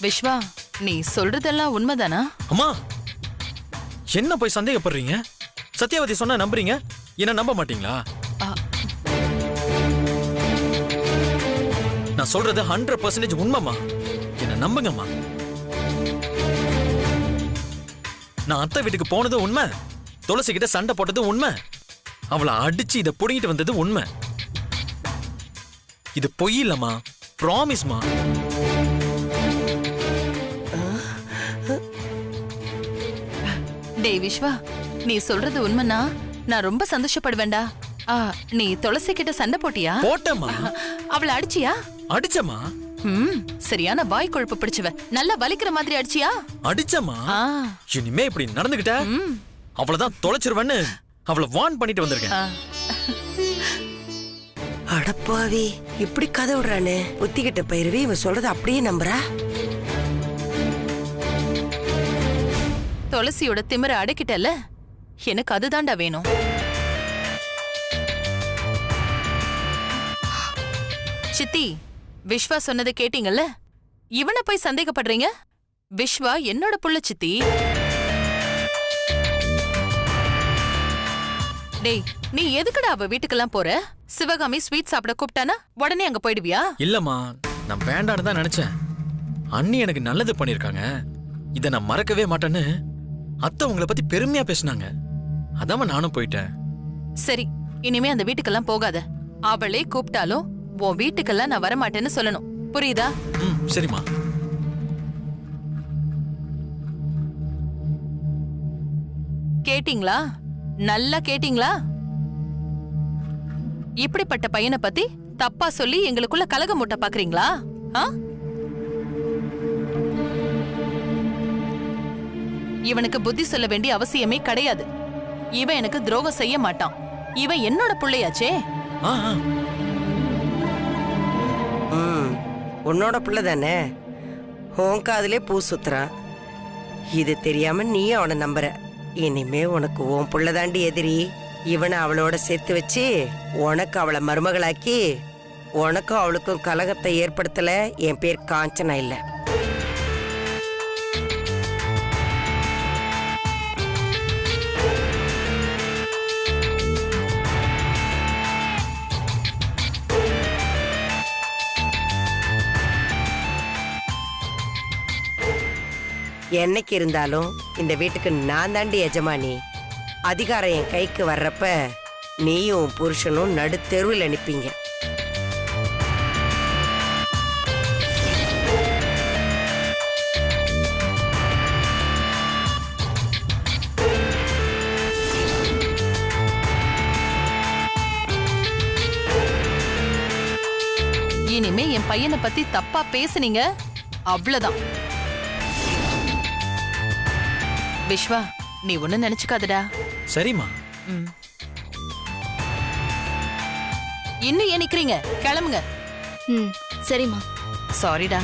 விஸ்வா, நீ சொல்றதெல்லாம் உண்மைதானா? அம்மா, என்ன போய் சந்தேகப்படுறீங்க? சத்யாவதி சொன்னா நம்புறீங்க, என்ன நம்ப மாட்டீங்களா? நான் சொல்றது 100% உண்மைமா. என்ன நம்புங்கம்மா. நான் அத்தை வீட்டுக்கு போனது உண்மை, துளசி கிட்ட சண்டை போட்டது உண்மை, அவளை அடிச்சு இதை புடிங்கிட்டு வந்தது உண்மை. இது பொய் இல்லம்மா, ப்ராமிஸ்மா. டேய் விஸ்வா, நீ சொல்றது உண்மைனா நான் ரொம்ப சந்தோஷப்படுவேன்டா. நீ துளசி கிட்ட சண்டை போட்டியா? போட்டம்மா. அவளை அடிச்சியா? அடிச்சம்மா. சரியான வாய் கொழுப்பு பிடிச்சவ. நல்லா வலிக்கிற மாதிரி அடிச்சியா? அடிச்சம்மா. இனிமே இப்படி நடந்துகிட்ட அவளதான் தொலைச்சிருவேன்னு அவளை வார்ன் பண்ணிட்டு வந்திருக்கேன். அடப்பாவி, இப்படி கதை விடுறானே. புத்திக்கிட்ட பயிரவே இவன் சொல்றது அப்படியே நம்புறா. துளசியோட திமிர அடக்கிட்டல, எனக்கு அதுதான்டா வேணும். சித்தி, விஸ்வா சொன்னதை கேட்டீங்கல்ல? இவனை போய் சந்தேகப்படுறீங்க? விஸ்வா என்னோட புள்ள சித்தி. டேய், நீ எதுக்குடா அவ வீட்டுக்கெல்லாம் போற? சிவகாமி ஸ்வீட் சாப்பிட கூப்பிட்டானா உடனே அங்க போயிடுவியா? இல்லம்மா, நான் வேண்டான்னு தான் நினைச்சேன். அண்ணி எனக்கு நல்லது பண்ணிருக்காங்க, இதை நான் மறக்கவே மாட்டேன்னு அத்தை உங்களை பத்தி பெருமையா பேசினாங்க. அதாம நானும் போயிட்டேன். சரி, இனிமே அந்த வீட்டுக்கெல்லாம் போகாத. அவளே கூப்பிட்டாலும் உன் வீட்டுக்கெல்லாம் நான் வரமாட்டேன்னு சொல்லணும், புரியுதா? சரிம்மா. கேட்டீங்களா? நல்லா கேட்டீங்களா? இப்படிப்பட்ட பையனை பத்தி தப்பா சொல்லி எங்களுக்குள்ள கலகம் மூட்ட பாக்குறீங்களா? இவனுக்கு புத்தி சொல்ல வேண்டிய அவசியமே கிடையாது. இவன் எனக்கு துரோகம் செய்ய மாட்டான். இவன் என்னோட பிள்ளையாச்சே. உன்னோட பிள்ளை தானே, உன் காதுலே பூ சுத்துறான். இது தெரியாம நீ அவனை நம்புற. இனிமே உனக்கு உன் புள்ள தாண்டி எதிரி. இவனை அவளோட சேர்த்து வச்சு உனக்கு அவளை மருமகளாக்கி உனக்கும் அவளுக்கும் கலகத்தை ஏற்படுத்தல என் பேர் காஞ்சனா இல்ல. என்னைக்கு இருந்தாலும் இந்த வீட்டுக்கு நான் தாண்டி எஜமானி. அதிகாரம் என் கைக்கு வர்றப்ப நீயும் புருஷனும் நடு தெருவில் நிப்பீங்க. இனிமே என் பையனை பத்தி தப்பா பேசுனீங்க, அவ்வளவுதான். விஸ்வா, நீ ஒண்ணு நினைச்சுக்காதடா. சரிம்மா. இன்னும் ஏன் நிக்கிறீங்க? கிளம்புங்க. சரிம்மா. சாரிடா.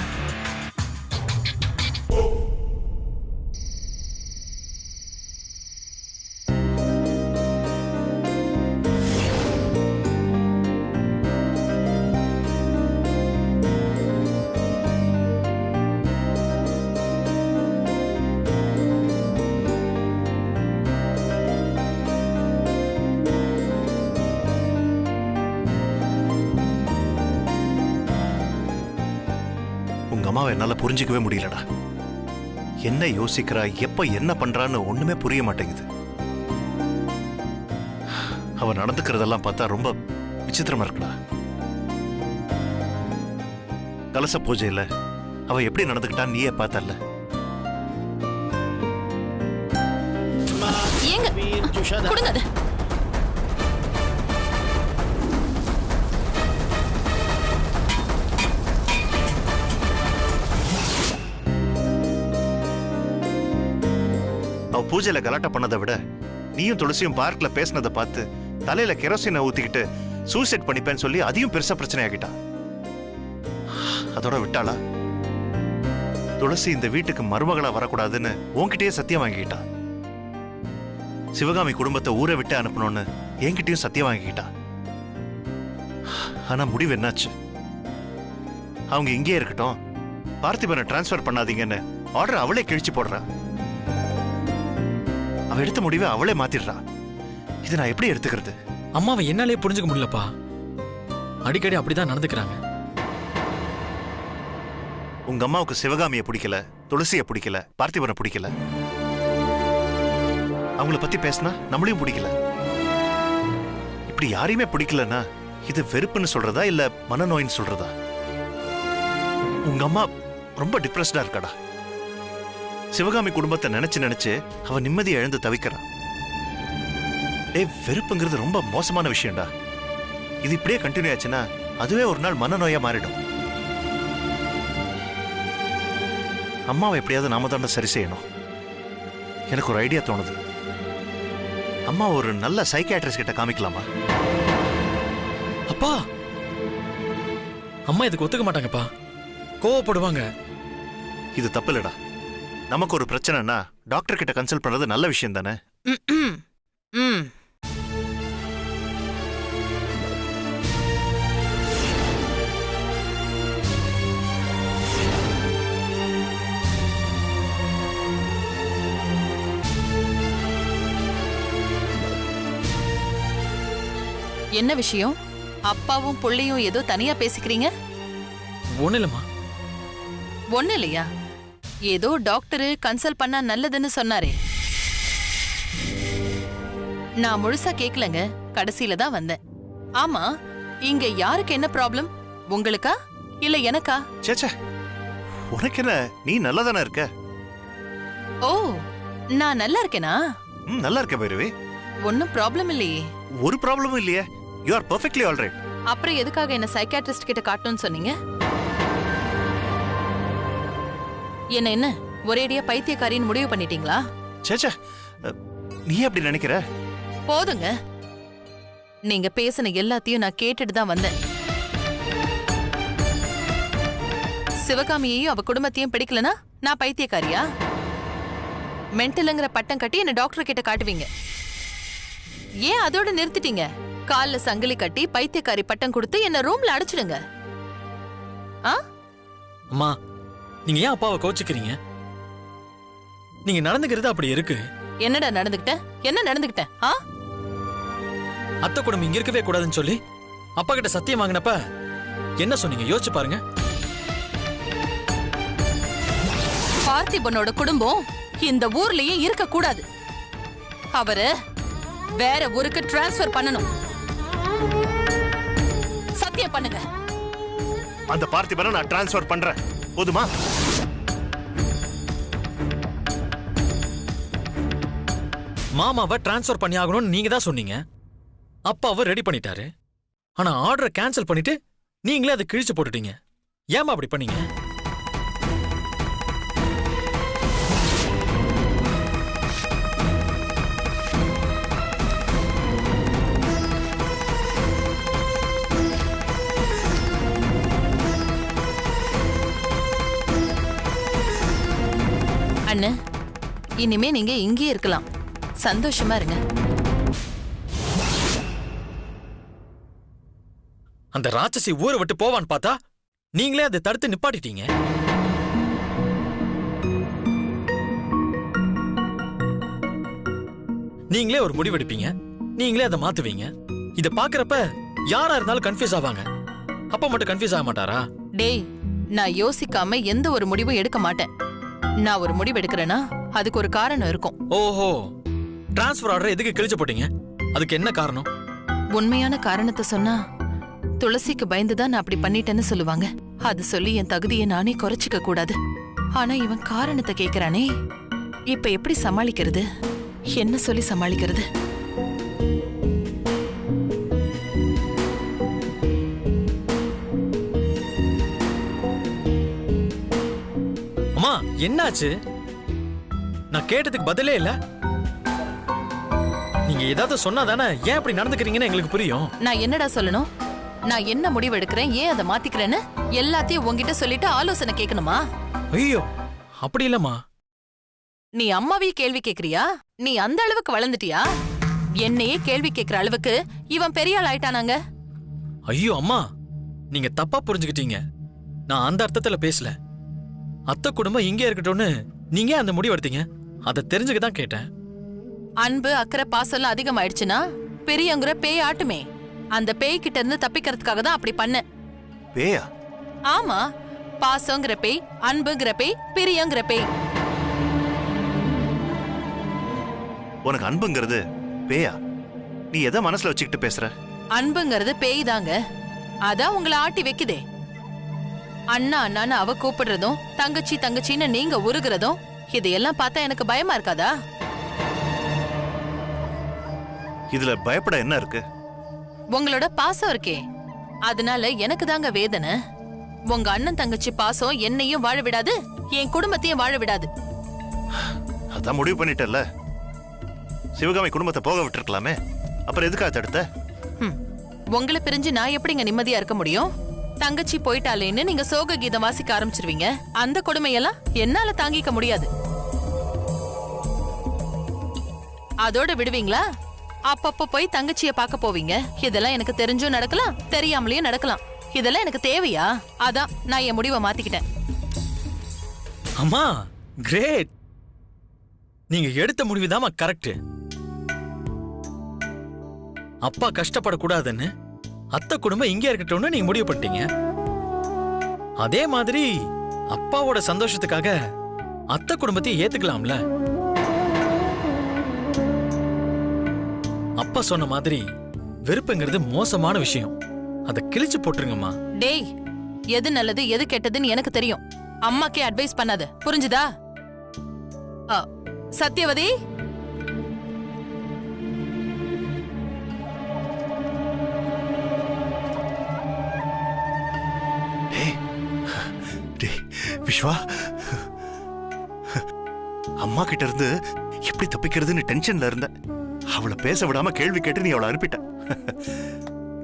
அம்மாவை என்னால புரிஞ்சிக்கவே முடியலடா. என்ன யோசிக்கிறா, எப்ப என்ன பண்றான்னு ஒண்ணுமே புரிய மாட்டேங்குது. அவ நடந்துக்கிறதெல்லாம் பார்த்தா ரொம்ப விசித்திரமா இருக்குடா. கலச பூஜையில அவ எப்படி நடந்துக்கிட்டான்னு நீயே பார்த்தல்ல. அவ பூஜையில கலாட்டா பண்ணதை விட நீயும் துளசியும் பார்க்ல பேசினதை பார்த்து தலையில கெரோசினை ஊத்திக்கிட்டு சூசைட் பண்ணிப்பேன்னு சொல்லி அதையும் பெருசா பிரச்சனை ஆகிட்டா. அதோட விட்டாளா? துளசி இந்த வீட்டுக்கு மருமகளா வரக்கூடாதுன்னு உன்கிட்டயே சத்தியம் வாங்கிக்கிட்டா. சிவகாமி குடும்பத்தை ஊரை விட்டு அனுப்பணும்னு என்கிட்டயும் சத்தியம் வாங்கிக்கிட்டா. ஆனா முடிவு என்னாச்சு? அவங்க இங்கே இருக்கட்டும், பார்த்திபனை டிரான்ஸ்ஃபர் பண்ணாதீங்கன்னு ஆர்டர் அவளே கிழிச்சு போடுறா. அவ எடுத்த முடிவை அவளே மாத்திடுறா. இதை நான் எப்படி எடுத்துக்கிறது? அம்மாவை என்னாலே புரிஞ்சுக்க முடியலப்பா. அடிக்கடி அப்படிதான் நடந்துக்கிறாங்க. உங்க அம்மாவுக்கு சிவகாமியை பிடிக்கல, துளசியை பிடிக்கல, பார்த்திபனை பிடிக்கல. அவங்கள பத்தி பேசினா நம்மளையும் பிடிக்கல. இப்படி யாரையுமே பிடிக்கலன்னா இது வெறுப்புன்னு சொல்றதா இல்ல மனநோயின்னு சொல்றதா? உங்க அம்மா ரொம்ப டிப்ரெஸ்டா இருக்காடா. சிவகாமி குடும்பத்தை நினைச்சு நினைச்சு அவ நிம்மதியை இழந்து தவிக்கிறான். வெறுப்புங்கிறது ரொம்ப மோசமான விஷயம்டா. இது இப்படியே கண்டினியூ ஆச்சுன்னா அதுவே ஒரு நாள் மனநோயா மாறிடும். அம்மாவை எப்படியாவது நாம தான் சரி செய்யணும். எனக்கு ஒரு ஐடியா தோணுது. அம்மா ஒரு நல்ல சைக்கியாட்ரிஸ்ட் கிட்ட காமிக்கலாமா? அப்பா, அம்மா இதுக்கு ஒத்துக்க மாட்டாங்கப்பா, கோவப்படுவாங்க. இது தப்பு இல்லடா. நமக்கு ஒரு பிரச்சனைனா டாக்டர் கிட்ட கன்சல்ட் பண்றது நல்ல விஷயம் தானே. என்ன விஷயம்? அப்பாவும் புள்ளையும் ஏதோ தனியா பேசிக்கிறீங்க? ஒண்ணு இல்லம்மா. ஒண்ணு இல்லையா? ஏதோ டாக்டரு கன்சல்ட் பண்ணா நல்லதுன்னு சொன்னாரே. நான் முழுசா கேக்கலங்க, கடைசியில தான் வந்தேன். ஆமா, இங்க யாருக்கு என்ன ப்ராப்ளம்? உங்களுக்கா இல்ல எனக்கா? சேச்சே, உனக்கு என்ன? நீ நல்லா தானே இருக்க. ஓ, நான் நல்லா இருக்கேனா? நல்லா இருக்க பைரவி. ஒன்னும் ப்ராப்ளம் இல்லையே. ஒரு ப்ராப்ளமும் இல்லையே. You are perfectly alright. அப்புறம் எதுக்காக என்ன சைக்கியாட்ரிஸ்ட் கிட்ட காட்டணும்னு சொன்னீங்க? என்ன ஒரேடியா பைத்தியக்காரின்னு முடிவு பண்ணிட்டீங்களா? சேச்சே, நீ எப்படி நினைக்கிற? போதுங்க, நீங்க பேசின எல்லாத்தையும் நான் கேட்டுட்டு தான் வந்தேன். சிவகாமியையும் அவ குடும்பத்தையும் பிடிக்கலனா நான் பைத்தியக்காரியா? மென்டலுங்கிற பட்டம் கட்டி என்ன டாக்டர் கிட்ட காட்டுவீங்க. ஏன் அதோட நிறுத்திட்டீங்க? கால்ல சங்கிலி கட்டி பைத்தியக்காரி பட்டம் கொடுத்து என்ன ரூம்ல அடைச்சிடுங்க. அம்மா, நீங்க ஏன் அப்பாவை கோச்சிக்கிறீங்க? நீங்க நடந்துக்கிறது அப்படி இருக்கு. என்னடா நடந்துக்கிட்ட? என்ன நடந்துக்கிட்ட? அத்தை குடும்பம் இங்க இருக்கவே கூடாதுன்னு சொல்லி அப்பா கிட்ட சத்தியம் வாங்கினப்ப என்ன சொன்னீங்க? யோசிச்சு பாருங்க. பார்த்திபனோட குடும்பம் இந்த ஊர்லயே இருக்க கூடாது. அவரு வேற ஊருக்கு டிரான்ஸ்ஃபர் பண்ணணும். சத்தியம் பண்ணுங்க. அந்த பார்த்திபனை நான் டிரான்ஸ்ஃபர் பண்றேன். போதுமா? மாமாவை டிரான்ஸ்ஃபர் பண்ணி ஆகணும்னு நீங்க தான் சொன்னீங்க. அப்பாவை ரெடி பண்ணிட்டாரு. ஆனா ஆர்டரை கேன்சல் பண்ணிட்டு நீங்களே அதை கிழிச்சு போட்டுட்டீங்க. ஏமா அப்படி பண்ணீங்க? அண்ணே, இனிமே நீங்க இங்கே இருக்கலாம். சந்தோஷமா இருங்க. அந்த ராட்சசி ஊரை விட்டு போவான்னு பார்த்தா நீங்களே அதை தடுத்து நிப்பாட்டிட்டீங்க. நீங்களே ஒரு முடிவெடுப்பீங்க, நீங்களே அதை மாத்துவீங்க. இத பாக்குறப்ப யாரா இருந்தாலும் கன்ஃபியூஸ் ஆவாங்க. அப்பா மட்டும் கன்ஃபியூஸ் ஆக மாட்டாரா? டேய், நான் யோசிக்காம எந்த ஒரு முடிவும் எடுக்க மாட்டேன். நான் ஒரு முடிவு எடுக்கிறேன்னா அதுக்கு ஒரு காரணம் இருக்கும். ஓஹோ, டிரான்ஸ்ஃபர் ஆர்டர் எதுக்கு கிழிச்சு போட்டீங்க? அதுக்கு என்ன காரணம்? உண்மையான காரணத்தை சொன்னா துளசிக்கு பயந்துதான் நான் அப்படி பண்ணிட்டேன்னு சொல்லுவாங்க. அது சொல்லி என் தகுதியை நானே குறைச்சிக்க கூடாது. ஆனா இவன் காரணத்தை கேக்குறானே, இப்ப எப்படி சமாளிக்கிறது? என்ன சொல்லி சமாளிக்கிறது? அம்மா, என்னாச்சு? நான் கேட்டதுக்கு பதிலே இல்ல. நீங்க ஏதாவது சொன்னாதானே ஏன் அப்படி நடந்துக்கிறீங்கன்னு எங்களுக்கு புரியும். நான் என்னடா சொல்லணும்? நான் என்ன முடிவு எடுக்கிறேன், ஏன் அதை மாத்திக்கிறேன்னு எல்லாத்தையும் உங்ககிட்ட சொல்லிட்டு ஆலோசனை கேட்கணுமா? ஐயோ, அப்படி இல்லம்மா. நீ அம்மாவையே கேள்வி கேக்குறியா? நீ அந்த அளவுக்கு வளர்ந்துட்டியா? என்னையே கேள்வி கேட்கிற அளவுக்கு இவன் பெரிய ஆள் ஆயிட்டானாங்க. ஐயோ அம்மா, நீங்க தப்பா புரிஞ்சுக்கிட்டீங்க. நான் அந்த அர்த்தத்துல பேசல. அத்தை குடும்பம் இங்கே இருக்கட்டும்னு நீங்க அந்த முடிவு எடுத்தீங்க? அதை தெரிஞ்சுக்க தான் கேட்டேன். அன்பு அக்கறை பாசம்லாம் அதிகமாயிடுச்சுன்னா பெரியங்கிற பேய் ஆட்டுமே. அந்த பேய் கிட்ட இருந்து தப்பிக்கிறதுக்காக தான் அப்படி பண்ண. பேயா? ஆமா, பாசங்கிற பேய், அன்புங்கிற பேய், பிரியங்கிற பேய். உனக்கு அன்புங்கிறது பேயா? நீ எதை மனசுல வச்சுக்கிட்டு பேசுற? அன்புங்கிறது பேய் தாங்க. அதான் உங்களை ஆட்டி வைக்குதே. அண்ணா அண்ணான்னு அவ கூப்பிடுறதும், தங்கச்சி தங்கச்சின்னு நீங்க உருகுறதும், இதையெல்லாம் பார்த்தா எனக்கு பயமா இருக்காதா? இதுல பயப்பட என்ன இருக்கு? உங்களோட பாசம் இருக்கே, அதனால எனக்கு தாங்க வேதனை. உங்க அண்ணன் தங்கச்சி பாசம் என்னையும் வாழ விடாது, என் குடும்பத்தையும் வாழ விடாது. அதான் முடிவு பண்ணிட்டல்ல. சிவகாமி குடும்பத்தை போக விட்டுருக்கலாமே, அப்புறம் எதுக்காக தடுத்த? உங்களை பிரிஞ்சு நான் எப்படிங்க நிம்மதியா இருக்க முடியும்? தங்கச்சி போயிட்டாலேன்னு நீங்க சோக கீதம் வாசிக்க ஆரம்பிச்சிருவீங்க. அந்த கொடுமையெல்லாம் என்னால தாங்கிக்க முடியாது. அதோட விடுவீங்களா? அப்பப்ப போய் தங்கச்சிய பார்க்க போவீங்க. இதெல்லாம் எனக்கு தெரிஞ்சும் நடக்கலாம், தெரியாமலேயும் நடக்கலாம். இதெல்லாம் எனக்கு தேவையா? அதான் நான் என் முடிவை மாத்திக்கிட்டேன். அம்மா கிரேட். நீங்க எடுத்த முடிவுதாம்மா கரெக்ட். அப்பா கஷ்டப்படக்கூடாதுன்னு அத்தை குடும்பம் இங்கே இருக்கட்டும்னு நீங்க முடிவு பண்ணிட்டீங்க. அதே மாதிரி அப்பாவோட சந்தோஷத்துக்காக அத்தை குடும்பத்தை ஏத்துக்கலாம்ல. அப்பா சொன்ன மாதிரி வெறுப்புங்கிறது மோசமான விஷயம். அதை கிழிச்சு போட்டுருங்கம்மா. டேய், எது நல்லது எது கெட்டதுன்னு எனக்கு தெரியும். அம்மாக்கே அட்வைஸ் பண்ணாத, புரிஞ்சுதா? சத்யவதி, விஸ்வா, அம்மா கிட்ட இருந்து எப்படி தப்பிக்கிறதுன்னு டென்ஷன்ல இருந்த. அவளை பேச விடாம கேள்வி கேட்டு நீ அவளை அனுப்பிட்ட.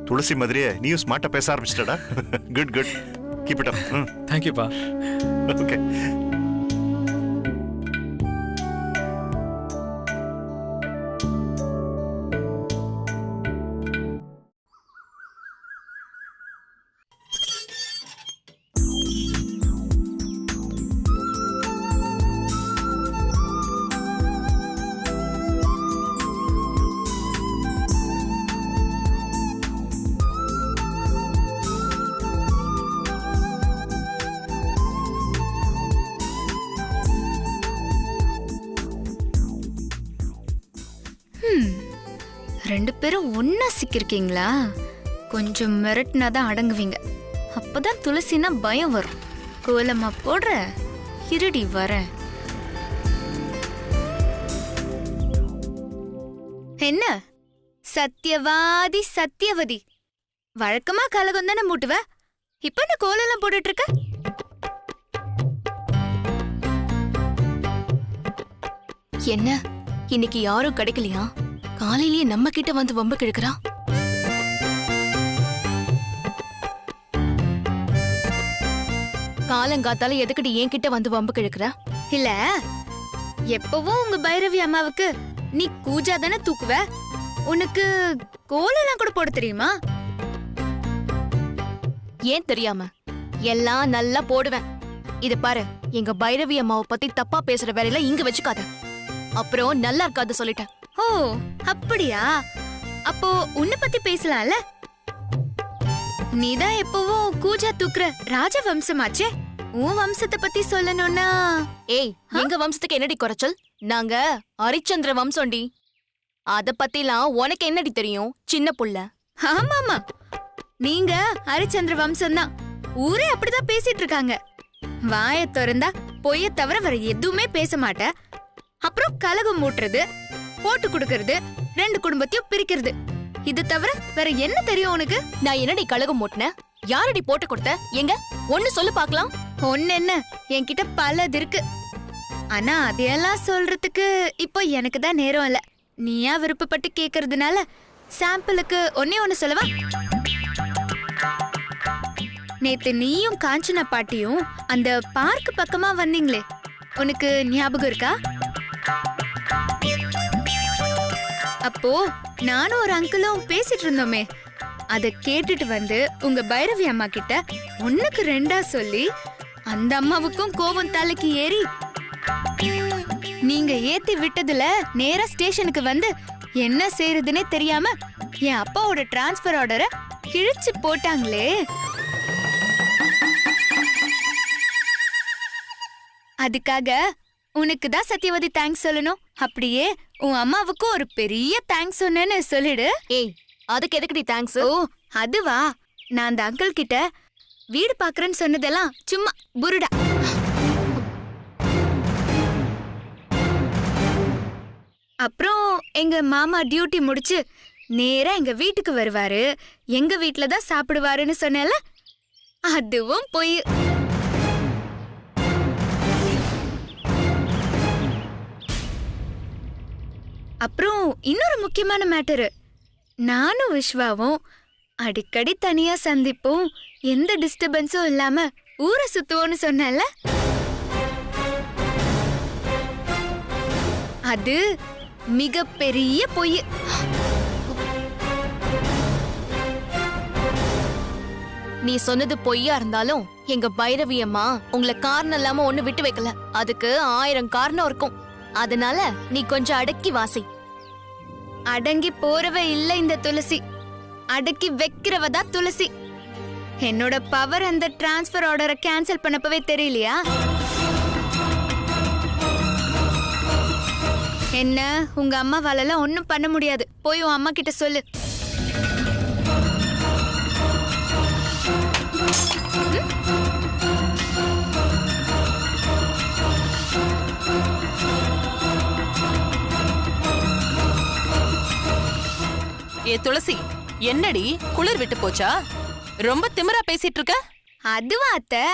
துளசி மாதிரியே நீயும் ஸ்மார்ட்டா பேச ஆரம்பிச்சிட்டடா. Good good, keep it up. தேங்க்யூப்பா. ஓகே. ரெண்டு பேரும் ஒன்னா சிக்கிருக்கீங்களா? கொஞ்சம் மிரட்டினாதான் அடங்குவீங்க. அப்பதான் துளசினா பயம் வரும். கோலமா போடுற, இருடி வர. என்ன சத்தியவாதி சத்தியவதி? வழக்கமா கலகம் தானே மூட்டுவ. இப்ப என்ன கோலெல்லாம் போட்டுட்டு இருக்க? என்ன இன்னைக்கு யாரும் கிடைக்கலையா? காலையிலேயே நம்ம கிட்ட வந்து வம்பு கிழக்குறா. காலங்காத்தால எதுக்கடி என் கிட்ட வந்து வம்பு கிழக்குற? இல்ல, எப்பவும் உங்க பைரவி அம்மாவுக்கு நீ கூஜா தானே தூக்குவ. உனக்கு கோலெல்லாம் கூட போட தெரியுமா? ஏன் தெரியாம? எல்லாம் நல்லா போடுவேன். இது பாரு, எங்க பைரவி அம்மாவை பத்தி தப்பா பேசுற வேலையில இங்க வச்சுக்காத, அப்புறம் நல்லா இருக்காது சொல்லிட்டேன். ஓ அப்படியா? அப்போ உன்னை பத்தி பேசலாம்ல. நீதான் எப்பவும் கூஜா தூக்குற ராஜ வம்சமாச்சே. உன் வம்சத்தை பத்தி சொல்லணும்னா? ஏய், எங்க வம்சத்துக்கு என்னடி குறைச்சல்? நாங்க ஹரிச்சந்திர வம்சம்டி. அத பத்திலாம் உனக்கு என்னடி தெரியும், சின்ன புள்ள? ஆமாமா, நீங்க ஹரிச்சந்திர வம்சம்தான். ஊரே அப்படிதான் பேசிட்டு இருக்காங்க. வாய திறந்தா பொய்ய தவிர வேற எதுவுமே பேச மாட்ட. அப்புறம் கலகம் மூட்டுறது, போட்டு கொடுக்கறது, ரெண்டு குடும்பத்தையும் பிரிக்கிறது, இது தவிர வேற என்ன தெரியும் உனக்கு? நான் என்னடி கலகம் மூட்டின? யாரடி போட்டு கொடுத்த? எங்க ஒன்னு சொல்லு பாக்கலாம். ஒன்னு என்ன, என்கிட்ட பலது இருக்கு. ஆனா அதையெல்லாம் சொல்றதுக்கு இப்போ எனக்கு தான் நேரம் இல்ல. நீயா விருப்பப்பட்டு கேக்குறதுனால சாம்பிளுக்கு ஒன்னே ஒன்னு சொல்லவா? நேத்து நீயும் காஞ்சனா பாட்டியும் அந்த பார்க் பக்கமா வந்தீங்களே, உனக்கு ஞாபகம் இருக்கா? அப்போ நானும் ஒரு அங்கிளும் பேசிட்டு இருந்தோமே, அத கேட்டுட்டு வந்து உங்க பைரவி அம்மா கிட்ட ஒண்ணுக்கு ரெண்டா சொல்லி அந்த அம்மாவுக்கும் கோவம் தலைக்கு ஏறி நீங்க ஏத்தி விட்டதுல நேரா ஸ்டேஷனுக்கு வந்து என்ன செய்யறதுன்னே தெரியாம என் அப்பாவோட டிரான்ஸ்பர் ஆர்டரை கிழிச்சு போட்டாங்களே. அதுக்காக உனக்கு தான் சத்யவதி தேங்க்ஸ் சொல்லணும். அப்படியே உன் அம்மாவுக்கும் ஒரு பெரிய தேங்க்ஸ் சொன்னேன்னு சொல்லிடு. ஏய், அதுக்கு எதுக்குடி தேங்க்ஸ்? ஓ அதுவா, நான் அந்த அங்கிள் கிட்ட வீடு பாக்குறேன்னு சொன்னதெல்லாம் சும்மா புருடா. அப்புறம் எங்க மாமா டியூட்டி முடிச்சு நேரா எங்க வீட்டுக்கு வருவாரு, எங்க வீட்ல தான் சாப்பிடுவாருன்னு சொன்னேன்ல, அதுவும் போய். அப்புறம் இன்னொரு முக்கியமான மேட்டரு, நானும் விஸ்வாவும் அடிக்கடி தனியா சந்திப்போம், எந்த டிஸ்டர்பன்ஸும் இல்லாம ஊரை சுத்துவோம்னு சொன்னேன்ல, அது மிகப்பெரிய பொய். நீ சொன்னது பொய்யா இருந்தாலும் எங்க பைரவி அம்மா உங்களை காரணம் இல்லாம ஒண்ணு விட்டு வைக்கல. அதுக்கு 1000 காரணம் இருக்கும். அதனால நீ கொஞ்சம் அடக்கி வாசி. அடங்கி போறவ இல்ல இந்த துளசி, அடக்கி வைக்கிறவதா துளசி. என்னோட பவர் அந்த டிரான்ஸ்பர் ஆர்டரை கேன்சல் பண்ணப்பவே தெரியலையா? என்ன உங்க அம்மாவால ஒன்னும் பண்ண முடியாது, போய் உன் அம்மா கிட்ட சொல்லு. ஏ துளசி, என்னடி குளிர் விட்டு போச்சா? ரொம்ப திமிரா பேசிட்டு இருக்க. அதுவா அத்தை,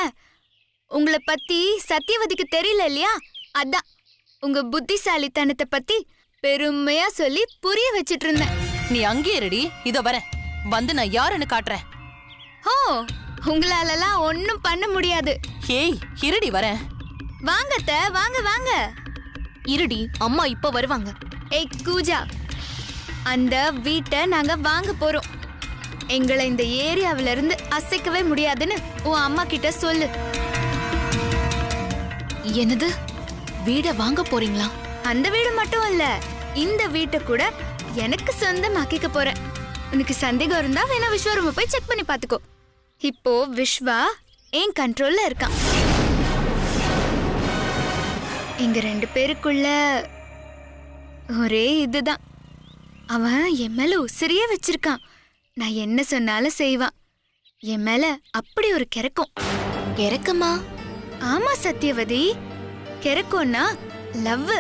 உங்களை பத்தி சத்யவதிக்கு தெரியல இல்லையா, அதான் உங்க புத்திசாலித்தனத்தை பத்தி பெருமையா சொல்லி புரிய வச்சிட்டு இருந்தேன். நீ அங்கே இருடி, இதோ வரேன், வந்து நான் யாருன்னு காட்டுறேன். ஓ, உங்களாலலாம் ஒன்னும் பண்ண முடியாது. ஏய் இருடி வரேன். வாங்க அத்தை, வாங்க வாங்க. இருடி, அம்மா இப்ப வருவாங்க. ஏய் கூஜா, அந்த வீட்டை நாங்க வாங்க போறோம். எங்களை இந்த ஏரியாவில இருந்து அசைக்கவே முடியாதுன்னு உன் அம்மா கிட்ட சொல்லு. என்னது, வீட வாங்க போறீங்களா? அந்த வீடு மட்டும் இல்ல, இந்த வீட்டை கூட எனக்கு சொந்தமாக்கிக்க போறேன். உனக்கு சந்தேகம் இருந்தா வேணா விஸ்வரூம போய் செக் பண்ணி பாத்துக்கோ. இப்போ விஸ்வா என் கண்ட்ரோல்ல இருக்கான். எங்க 2 பேருக்குள்ள ஒரே இதுதான், அவன் என் மேல உசிரியே வச்சிருக்கான். நான் என்ன சொன்னாலும் செய்வான். என் மேல அப்படி ஒரு கிறக்கம். இறக்கமா? ஆமா சத்யவதி, கிறக்கம்னா லவ்.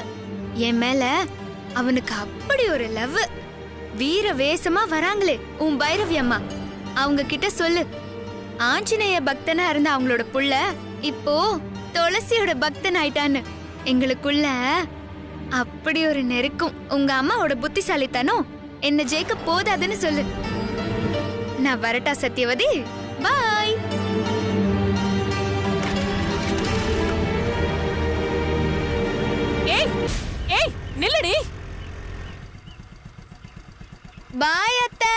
என் மேல அவனுக்கு அப்படி ஒரு லவ். வீர வேஷமா வராங்களே உன் பைரவி அம்மா, அவங்க கிட்ட சொல்லு, ஆஞ்சநேய பக்தனா இருந்த அவங்களோட புள்ள இப்போ துளசியோட பக்தன் ஆயிட்டான்னு. எங்களுக்குள்ள அப்படி ஒரு நெருக்கம். உங்க அம்மாவோட புத்திசாலித்தனம் என்ன ஜெயிக்க போதாதுன்னு சொல்லு. நான் வரட்டா சத்யவதி, பாய். ஏய் ஏய் நில்லடி. பாய் அத்தை.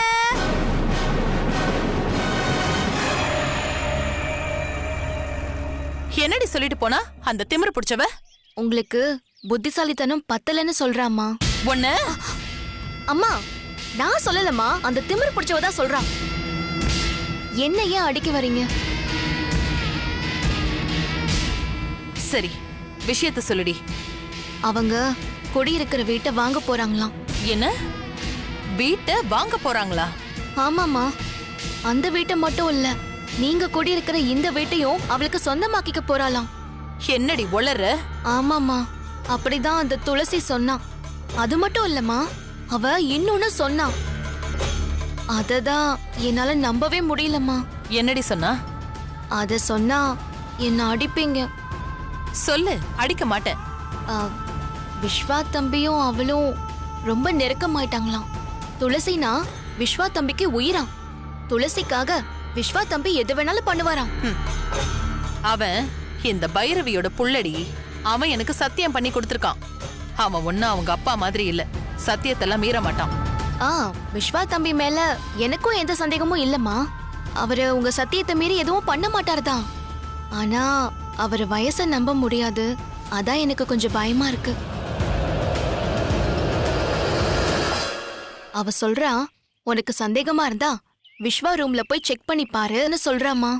என்னடி சொல்லிட்டு போனா அந்த திமிரு பிடிச்சவ? உங்களுக்கு புத்திசாலித்தனம் பத்தலன்னு சொல்றாம்மா. ஒண்ணு அம்மா, நான் சொல்லலம்மா, அந்த திமிரு பிடிச்சவதான் சொல்றா. என்ன ஏன் அடிக்க வரீங்க? சரி, விஷயத்த சொல்லுடி. அவங்க குடியிருக்கிற வீட்டை வாங்க போறாங்களாம். என்ன, வீட்டை வாங்க போறாங்களா? ஆமாமா, அந்த வீட்டை மட்டும் இல்ல, நீங்க குடியிருக்கிற இந்த வீட்டையும் அவளுக்கு சொந்தமாக்கிக்க போறாளாம். என்னடி ஒளற? ஆமாமா, அப்படிதான் அந்த துளசி சொன்னா. அது மட்டும் இல்லம்மா, அவ இன்னொன்னு சொன்னா. அததான் என்னால நம்பவே முடியலம்மா. என்னடி சொன்னா? அத சொன்னா என்ன அடிப்பீங்க. சொல்லு, அடிக்க மாட்டேன். விஸ்வா தம்பியும் அவளும் ரொம்ப நெருக்கமாயிட்டாங்களாம். துளசினா விஸ்வா தம்பிக்கு உயிராம். துளசிக்காக விஸ்வா தம்பி எது வேணாலும் பண்ணுவாராம். அவன் இந்த பைரவியோட புள்ளடி. அவன் எனக்கு சத்தியம் பண்ணி கொடுத்திருக்கான். அவன் ஒன்னும் அவங்க அப்பா மாதிரி இல்ல, சத்தியத்தெல்லாம் மீற மாட்டான். விஸ்வா தம்பி மேல எனக்கும் எந்த சந்தேகமும் இல்லம்மா. அவரு உங்க சத்தியத்தை மீறி எதுவும் பண்ண மாட்டாருதான். ஆனா அவர் வயசை நம்ப முடியாது. அதான் எனக்கு கொஞ்சம் பயமா இருக்கு. அவ சொல்றா, உனக்கு சந்தேகமா இருந்தா விஸ்வா ரூம்ல போய் செக் பண்ணி பாருன்னு சொல்றாமா.